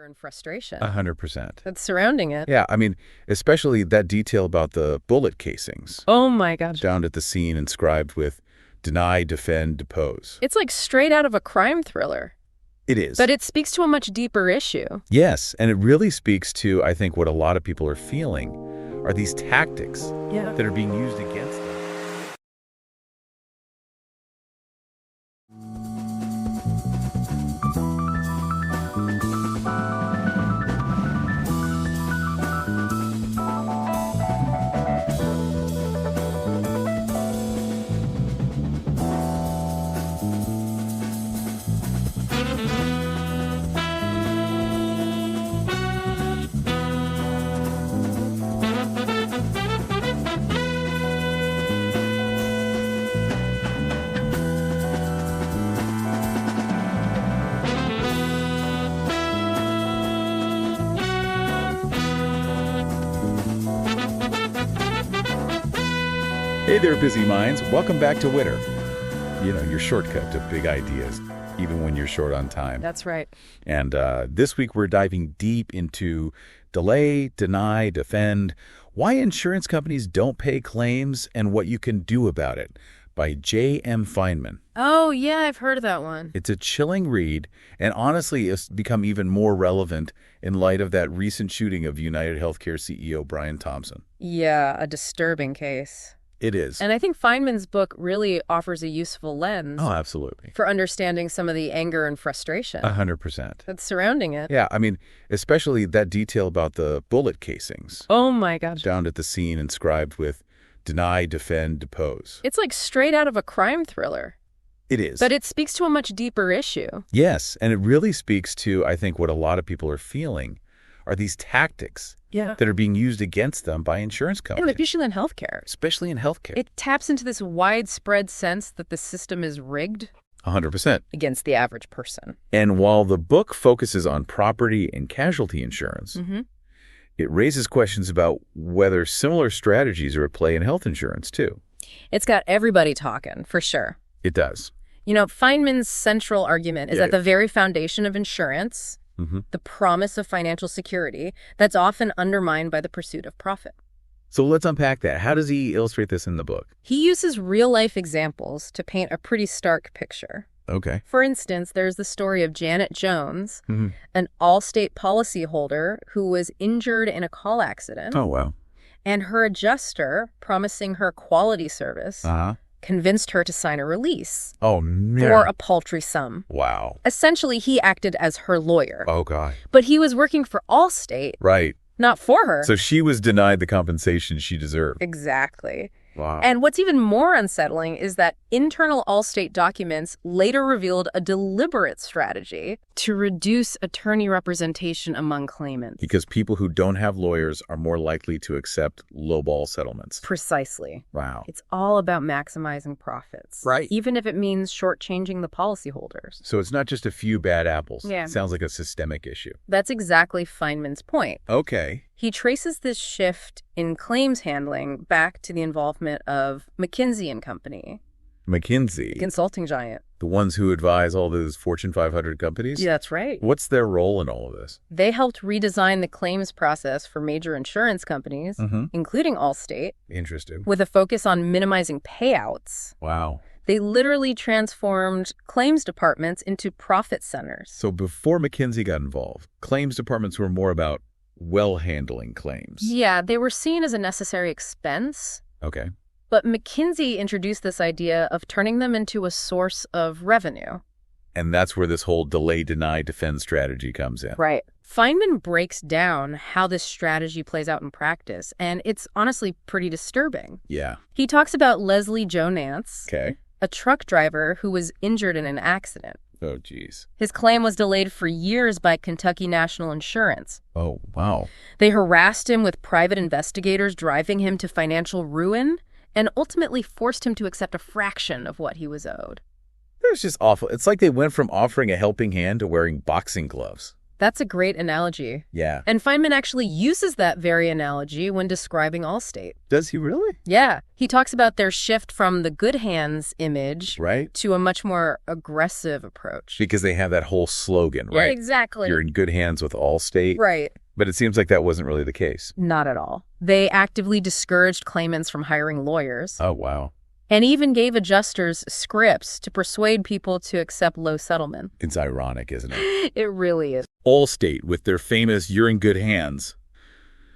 and frustration 100%. that's surrounding it. Yeah, I mean, especially that detail about the bullet casings Oh my God. found at the scene inscribed with deny, defend, depose. It's like straight out of a crime thriller. It is. But it speaks to a much deeper issue. Yes, and it really speaks to, I think, what a lot of people are feeling are these tactics that are being used against them. Hey there, busy minds. Welcome back to Witter. You know, your shortcut to big ideas, even when you're short on time. That's right. And this week we're diving deep into delay, deny, defend, why insurance companies don't pay claims and what you can do about it by Jay Feinman. Oh, yeah, I've heard of that one. It's a chilling read, and honestly, it's become even more relevant in light of that recent shooting of UnitedHealthcare CEO Brian Thompson. Yeah, a disturbing case. It is. And I think Feynman's book really offers a useful lens Oh, absolutely. for understanding some of the anger and frustration 100%. that's surrounding it. Yeah, I mean, especially that detail about the bullet casings Oh my God. found at the scene inscribed with deny, defend, depose. It's like straight out of a crime thriller. It is. But it speaks to a much deeper issue. Yes, and it really speaks to, I think, what a lot of people are feeling are these tactics that are being used against them by insurance companies. And especially in healthcare. Especially in healthcare. It taps into this widespread sense that the system is rigged 100%. against the average person. And while the book focuses on property and casualty insurance, it raises questions about whether similar strategies are at play in health insurance, too. It's got everybody talking, for sure. It does. You know, Feynman's central argument is at the very foundation of insurance, the promise of financial security that's often undermined by the pursuit of profit. So let's unpack that. How does he illustrate this in the book? He uses real-life examples to paint a pretty stark picture. Okay. For instance, there's the story of Janet Jones, an Allstate policyholder who was injured in a car accident. Oh, wow. And her adjuster, promising her quality service, convinced her to sign a release Oh, man. for a paltry sum. Wow. Essentially, he acted as her lawyer. Oh, God. But he was working for Allstate, Right. not for her. So she was denied the compensation she deserved. Exactly. Wow. And what's even more unsettling is that internal Allstate documents later revealed a deliberate strategy to reduce attorney representation among claimants. Because people who don't have lawyers are more likely to accept lowball settlements. Precisely. Wow. It's all about maximizing profits. Right. Even if it means shortchanging the policyholders. So it's not just a few bad apples. Yeah. It sounds like a systemic issue. That's exactly Feynman's point. Okay. He traces this shift in claims handling back to the involvement of McKinsey & Company, McKinsey, consulting giant. the ones who advise all those Fortune 500 companies? Yeah, that's right. What's their role in all of this? They helped redesign the claims process for major insurance companies, including Allstate, Interesting. with a focus on minimizing payouts. Wow. They literally transformed claims departments into profit centers. So before McKinsey got involved, claims departments were more about well-handling claims. Yeah, they were seen as a necessary expense. Okay. But McKinsey introduced this idea of turning them into a source of revenue. And that's where this whole delay, deny, defend strategy comes in. Right. Feynman breaks down how this strategy plays out in practice, and it's honestly pretty disturbing. Yeah. He talks about Leslie Jo Nance, Okay. a truck driver who was injured in an accident. Oh, geez. His claim was delayed for years by Kentucky National Insurance. Oh, wow. They harassed him with private investigators, driving him to financial ruin, and ultimately forced him to accept a fraction of what he was owed. It was just awful. It's like they went from offering a helping hand to wearing boxing gloves. That's a great analogy. Yeah. And Feinman actually uses that very analogy when describing Allstate. Does he really? Yeah. He talks about their shift from the good hands image to a much more aggressive approach. Because they have that whole slogan, right? Yeah, exactly. You're in good hands with Allstate. Right. But it seems like that wasn't really the case. Not at all. They actively discouraged claimants from hiring lawyers. Oh, wow. And even gave adjusters scripts to persuade people to accept low settlement. It's ironic, isn't it? It really is. Allstate, with their famous "You're in good hands"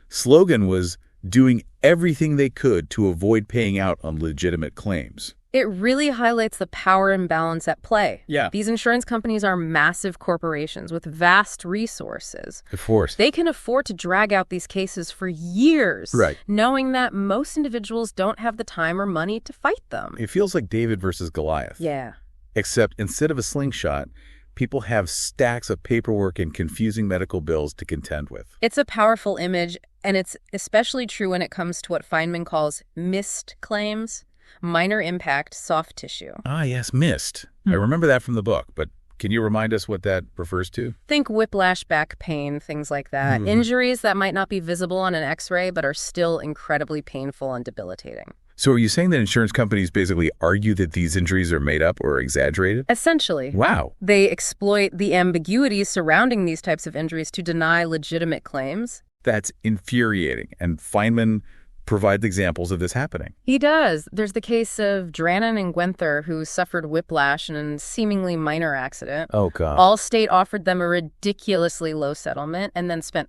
slogan, was doing everything they could to avoid paying out on legitimate claims. It really highlights the power imbalance at play. Yeah. These insurance companies are massive corporations with vast resources. Of course. They can afford to drag out these cases for years, Right. knowing that most individuals don't have the time or money to fight them. It feels like David versus Goliath. Yeah. Except instead of a slingshot, people have stacks of paperwork and confusing medical bills to contend with. It's a powerful image, and it's especially true when it comes to what Feinman calls missed claims. Minor impact, soft tissue. Ah, yes, missed. I remember that from the book, but can you remind us what that refers to? Think whiplash, back pain, things like that. Injuries that might not be visible on an x-ray but are still incredibly painful and debilitating. So are you saying that insurance companies basically argue that these injuries are made up or exaggerated? Essentially. Wow. They exploit the ambiguities surrounding these types of injuries to deny legitimate claims. That's infuriating, and Feinman provides examples of this happening. He does. There's the case of Drannon and Gwenther, who suffered whiplash in a seemingly minor accident. Oh, God. Allstate offered them a ridiculously low settlement and then spent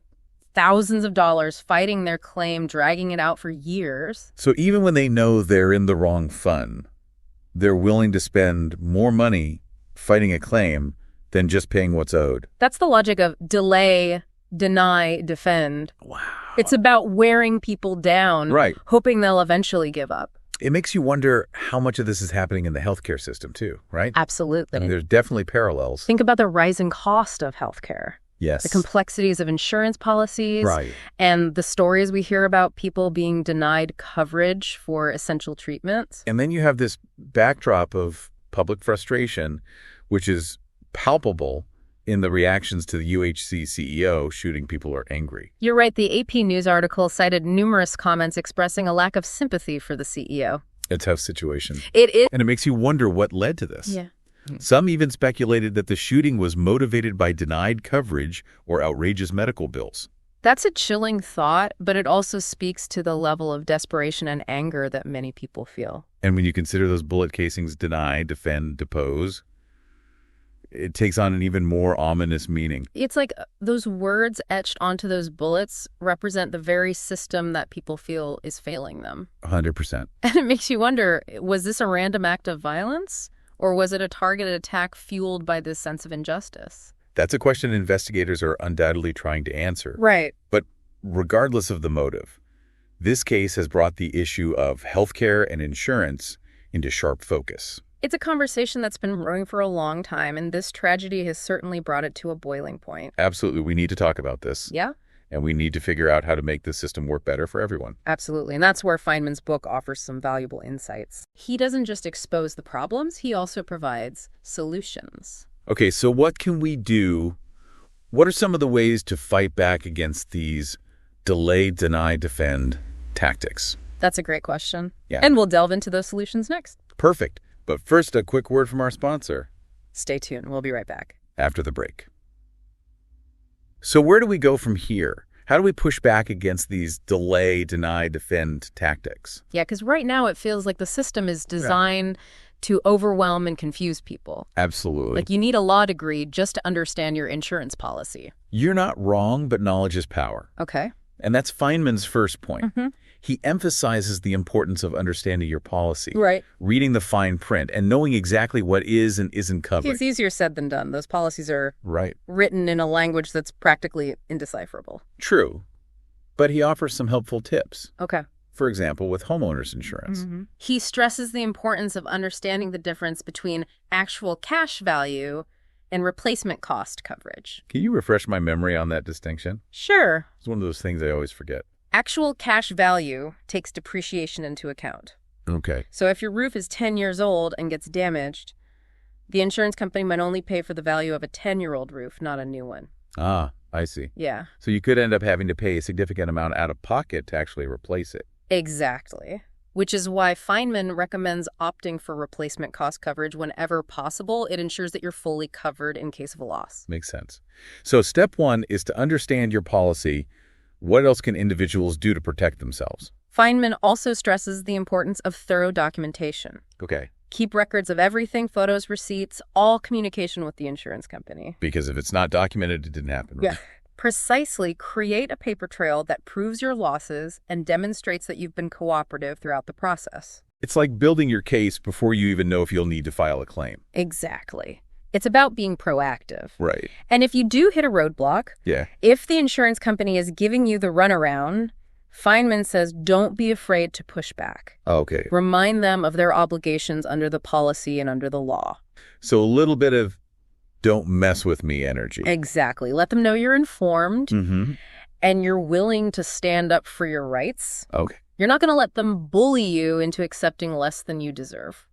thousands of dollars fighting their claim, dragging it out for years. So even when they know they're in the wrong fund, they're willing to spend more money fighting a claim than just paying what's owed. That's the logic of delay, deny, defend. Wow. It's about wearing people down, Right. hoping they'll eventually give up. It makes you wonder how much of this is happening in the healthcare system too, right? Absolutely. I mean, there's definitely parallels. Think about the rising cost of healthcare, Yes. the complexities of insurance policies, Right. and the stories we hear about people being denied coverage for essential treatments. And then you have this backdrop of public frustration, which is palpable in the reactions to the UHC CEO shooting people who are angry. You're right. The AP News article cited numerous comments expressing a lack of sympathy for the CEO. A tough situation. It is. And it makes you wonder what led to this. Yeah. Some even speculated that the shooting was motivated by denied coverage or outrageous medical bills. That's a chilling thought, but it also speaks to the level of desperation and anger that many people feel. And when you consider those bullet casings deny, defend, depose, it takes on an even more ominous meaning. It's like those words etched onto those bullets represent the very system that people feel is failing them. 100%. And it makes you wonder, was this a random act of violence? Or was it a targeted attack fueled by this sense of injustice? That's a question investigators are undoubtedly trying to answer. Right. But regardless of the motive, this case has brought the issue of healthcare and insurance into sharp focus. It's a conversation that's been brewing for a long time, and this tragedy has certainly brought it to a boiling point. Absolutely. We need to talk about this. Yeah? And we need to figure out how to make the system work better for everyone. Absolutely. And that's where Feinman's book offers some valuable insights. He doesn't just expose the problems, he also provides solutions. Okay, so what can we do? What are some of the ways to fight back against these delay, deny, defend tactics? That's a great question. Yeah. And we'll delve into those solutions next. Perfect. But first, a quick word from our sponsor. Stay tuned. We'll be right back. After the break. So where do we go from here? How do we push back against these delay, deny, defend tactics? Yeah, because right now it feels like the system is designed to overwhelm and confuse people. Absolutely. Like you need a law degree just to understand your insurance policy. You're not wrong, but knowledge is power. Okay. And that's Feinman's first point. He emphasizes the importance of understanding your policy, Right. reading the fine print, and knowing exactly what is and isn't covered. It's easier said than done. Those policies are Right. written in a language that's practically indecipherable. True. But he offers some helpful tips. Okay. For example, with homeowners insurance. He stresses the importance of understanding the difference between actual cash value and replacement cost coverage. Can you refresh my memory on that distinction? Sure. It's one of those things I always forget. Actual cash value takes depreciation into account. Okay. So if your roof is 10 years old and gets damaged, the insurance company might only pay for the value of a 10-year-old roof, not a new one. Ah, I see. Yeah. So you could end up having to pay a significant amount out of pocket to actually replace it. Exactly. Which is why Feinman recommends opting for replacement cost coverage whenever possible. It ensures that you're fully covered in case of a loss. Makes sense. So step one is to understand your policy. What else can individuals do to protect themselves? Feinman also stresses the importance of thorough documentation. Okay. Keep records of everything, photos, receipts, all communication with the insurance company. Because if it's not documented, it didn't happen. Yeah. Precisely, create a paper trail that proves your losses and demonstrates that you've been cooperative throughout the process. It's like building your case before you even know if you'll need to file a claim. Exactly. It's about being proactive. Right. And if you do hit a roadblock, Yeah. if the insurance company is giving you the runaround, Feinman says don't be afraid to push back. Okay. Remind them of their obligations under the policy and under the law. So a little bit of don't mess with me energy. Exactly. Let them know you're informed and you're willing to stand up for your rights. Okay. You're not going to let them bully you into accepting less than you deserve.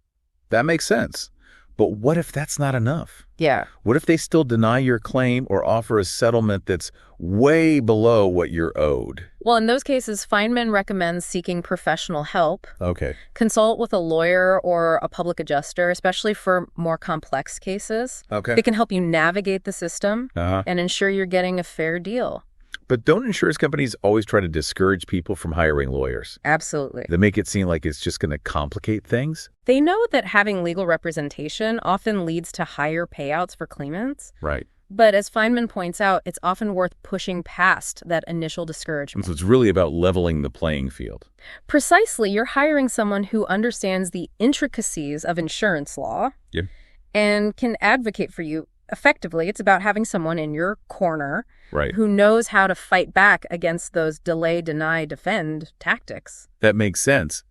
That makes sense. But what if that's not enough? Yeah. What if they still deny your claim or offer a settlement that's way below what you're owed? Well, in those cases, Feinman recommends seeking professional help. Okay. Consult with a lawyer or a public adjuster, especially for more complex cases. Okay. They can help you navigate the system Uh-huh. and ensure you're getting a fair deal. But don't insurance companies always try to discourage people from hiring lawyers? Absolutely. They make it seem like it's just going to complicate things? They know that having legal representation often leads to higher payouts for claimants. Right. But as Feinman points out, it's often worth pushing past that initial discouragement. So it's really about leveling the playing field. Precisely, you're hiring someone who understands the intricacies of insurance law Yep. and can advocate for you effectively. It's about having someone in your corner Right. who knows how to fight back against those delay, deny, defend tactics. That makes sense.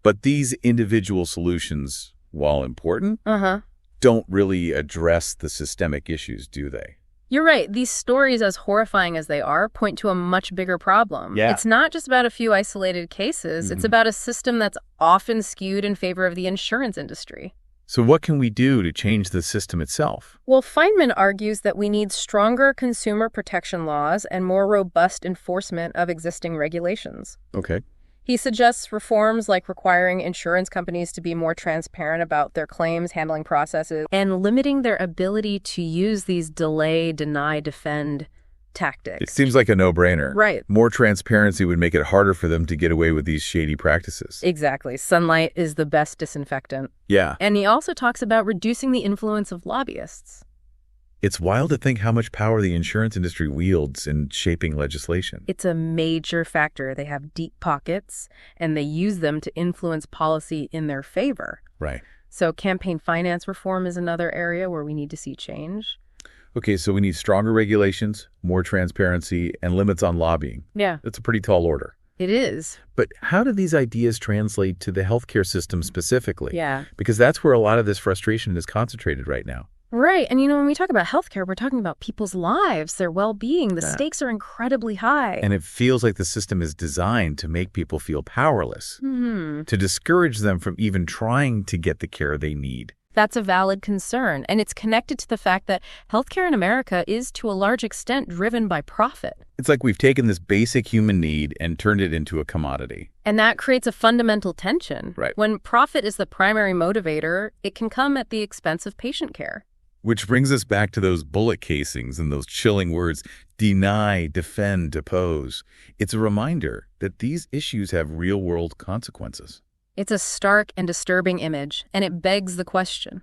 But these individual solutions, while important, don't really address the systemic issues, do they? You're right. These stories, as horrifying as they are, point to a much bigger problem. Yeah. It's not just about a few isolated cases. It's about a system that's often skewed in favor of the insurance industry. So what can we do to change the system itself? Well, Feinman argues that we need stronger consumer protection laws and more robust enforcement of existing regulations. Okay. He suggests reforms like requiring insurance companies to be more transparent about their claims handling processes and limiting their ability to use these delay, deny, defend tactics. It seems like a no-brainer. Right. More transparency would make it harder for them to get away with these shady practices. Exactly. Sunlight is the best disinfectant. Yeah. And he also talks about reducing the influence of lobbyists. It's wild to think how much power the insurance industry wields in shaping legislation. It's a major factor. They have deep pockets, and they use them to influence policy in their favor. Right. So campaign finance reform is another area where we need to see change. Okay, so we need stronger regulations, more transparency, and limits on lobbying. Yeah. That's a pretty tall order. It is. But how do these ideas translate to the healthcare system specifically? Yeah. Because that's where a lot of this frustration is concentrated right now. Right. And, when we talk about healthcare, we're talking about people's lives, their well-being. The stakes are incredibly high. And it feels like the system is designed to make people feel powerless, to discourage them from even trying to get the care they need. That's a valid concern, and it's connected to the fact that healthcare in America is, to a large extent, driven by profit. It's like we've taken this basic human need and turned it into a commodity. And that creates a fundamental tension. Right. When profit is the primary motivator, it can come at the expense of patient care. Which brings us back to those bullet casings and those chilling words, deny, defend, depose. It's a reminder that these issues have real-world consequences. It's a stark and disturbing image, and it begs the question,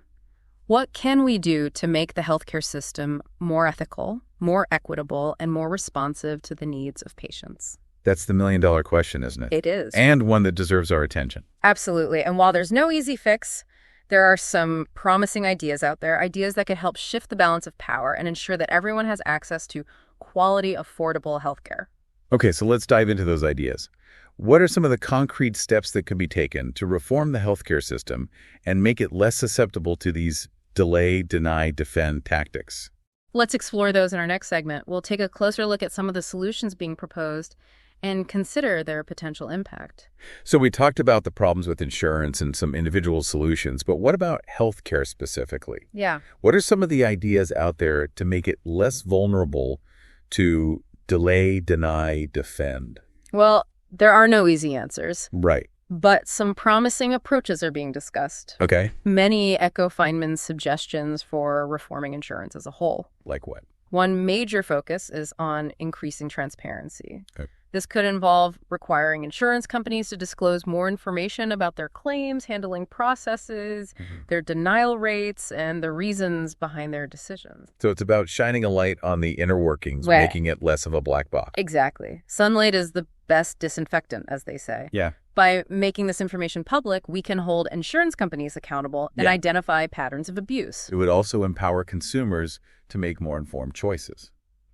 what can we do to make the healthcare system more ethical, more equitable, and more responsive to the needs of patients? That's the million-dollar question, isn't it? It is. And one that deserves our attention. Absolutely. And while there's no easy fix, there are some promising ideas out there, ideas that could help shift the balance of power and ensure that everyone has access to quality, affordable healthcare. Okay, so let's dive into those ideas. What are some of the concrete steps that can be taken to reform the healthcare system and make it less susceptible to these delay, deny, defend tactics? Let's explore those in our next segment. We'll take a closer look at some of the solutions being proposed and consider their potential impact. So we talked about the problems with insurance and some individual solutions, but what about healthcare specifically? Yeah. What are some of the ideas out there to make it less vulnerable to delay, deny, defend? Well, there are no easy answers, Right. but some promising approaches are being discussed. Okay. Many echo Feinman's suggestions for reforming insurance as a whole. Like what? One major focus is on increasing transparency. Okay. This could involve requiring insurance companies to disclose more information about their claims, handling processes, their denial rates, and the reasons behind their decisions. So it's about shining a light on the inner workings, Right. making it less of a black box. Exactly. Sunlight is the best disinfectant, as they say. Yeah. By making this information public, we can hold insurance companies accountable and Yeah. identify patterns of abuse. It would also empower consumers to make more informed choices,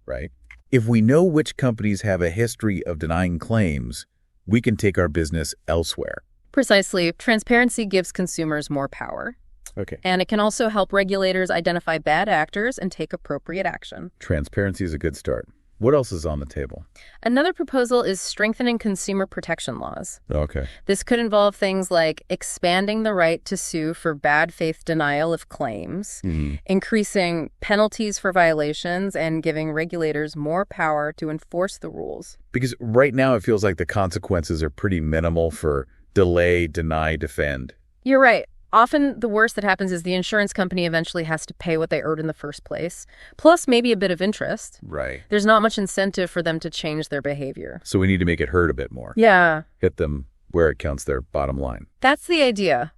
right? If we know which companies have a history of denying claims, we can take our business elsewhere. Precisely. Transparency gives consumers more power. Okay. And it can also help regulators identify bad actors and take appropriate action. Transparency is a good start. What else is on the table? Another proposal is strengthening consumer protection laws. Okay. This could involve things like expanding the right to sue for bad faith denial of claims, increasing penalties for violations, and giving regulators more power to enforce the rules. Because right now it feels like the consequences are pretty minimal for delay, deny, defend. You're right. Often the worst that happens is the insurance company eventually has to pay what they owed in the first place, plus maybe a bit of interest. Right. There's not much incentive for them to change their behavior. So we need to make it hurt a bit more. Yeah, Hit them where it counts their bottom line. that's the idea.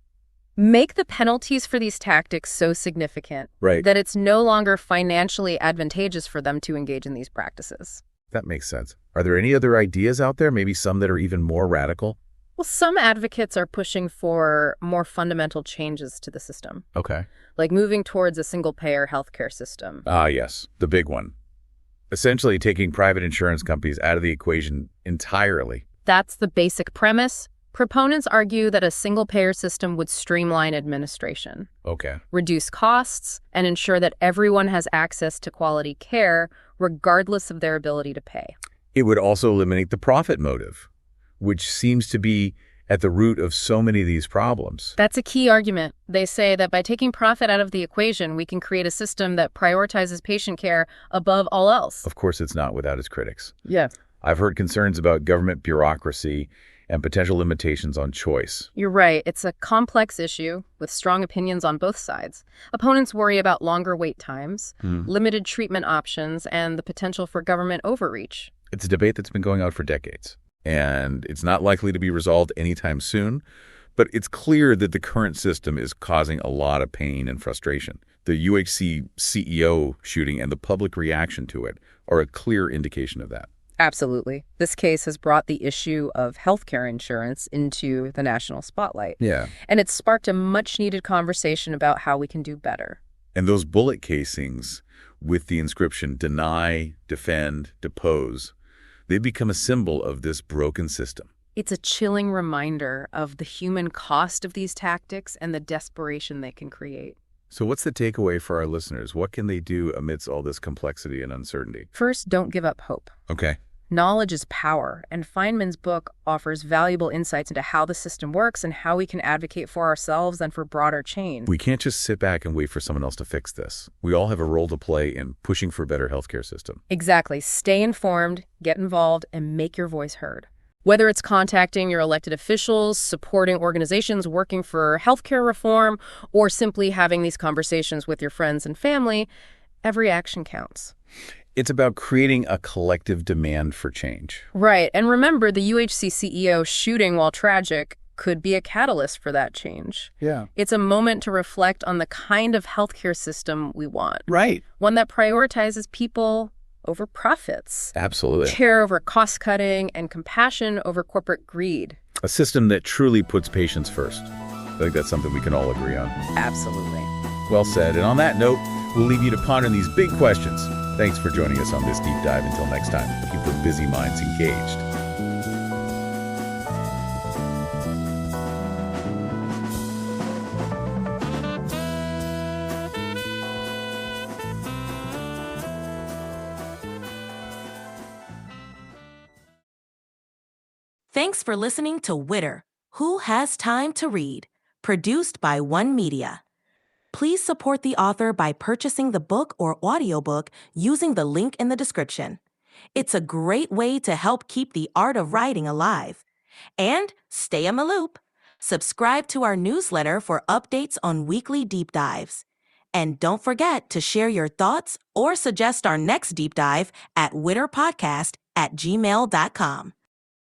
Make the penalties for these tactics so significant Right. that it's no longer financially advantageous for them to engage in these practices. That makes sense. Are there any other ideas out there? Maybe some that are even more radical? Well, some advocates are pushing for more fundamental changes to the system, Okay. like moving towards a single-payer healthcare system. Ah, yes. The big one. Essentially taking private insurance companies out of the equation entirely. That's the basic premise. Proponents argue that a single-payer system would streamline administration, Okay. reduce costs, and ensure that everyone has access to quality care, regardless of their ability to pay. It would also eliminate the profit motive, which seems to be at the root of so many of these problems. That's a key argument. They say that by taking profit out of the equation, we can create a system that prioritizes patient care above all else. Of course, it's not without its critics. Yeah. I've heard concerns about government bureaucracy and potential limitations on choice. You're right. It's a complex issue with strong opinions on both sides. Opponents worry about longer wait times, limited treatment options, and the potential for government overreach. It's a debate that's been going on for decades, and it's not likely to be resolved anytime soon, but it's clear that the current system is causing a lot of pain and frustration. The UHC CEO shooting and the public reaction to it are a clear indication of that. Absolutely. This case has brought the issue of healthcare insurance into the national spotlight. Yeah. And it's sparked a much-needed conversation about how we can do better. And those bullet casings with the inscription deny, defend, depose, they become a symbol of this broken system. It's a chilling reminder of the human cost of these tactics and the desperation they can create. So what's the takeaway for our listeners? What can they do amidst all this complexity and uncertainty? First, don't give up hope. Okay. Knowledge is power, and Feinman's book offers valuable insights into how the system works and how we can advocate for ourselves and for broader change. We can't just sit back and wait for someone else to fix this. We all have a role to play in pushing for a better healthcare system. Exactly. Stay informed, get involved, and make your voice heard. Whether it's contacting your elected officials, supporting organizations working for healthcare reform, or simply having these conversations with your friends and family, every action counts. It's about creating a collective demand for change. Right. And remember, the UHC CEO shooting, while tragic, could be a catalyst for that change. Yeah. It's a moment to reflect on the kind of healthcare system we want. Right. One that prioritizes people over profits. Absolutely. Care over cost-cutting, and compassion over corporate greed. A system that truly puts patients first. I think that's something we can all agree on. Absolutely. Well said. And on that note, we'll leave you to ponder these big questions. Thanks for joining us on this deep dive. Until next time, keep those busy minds engaged. Thanks for listening to Witter, Who Has Time to Read? Produced by One Media. Please support the author by purchasing the book or audiobook using the link in the description. It's a great way to help keep the art of writing alive. And stay in the loop. Subscribe to our newsletter for updates on weekly deep dives. And don't forget to share your thoughts or suggest our next deep dive at witterpodcast@gmail.com.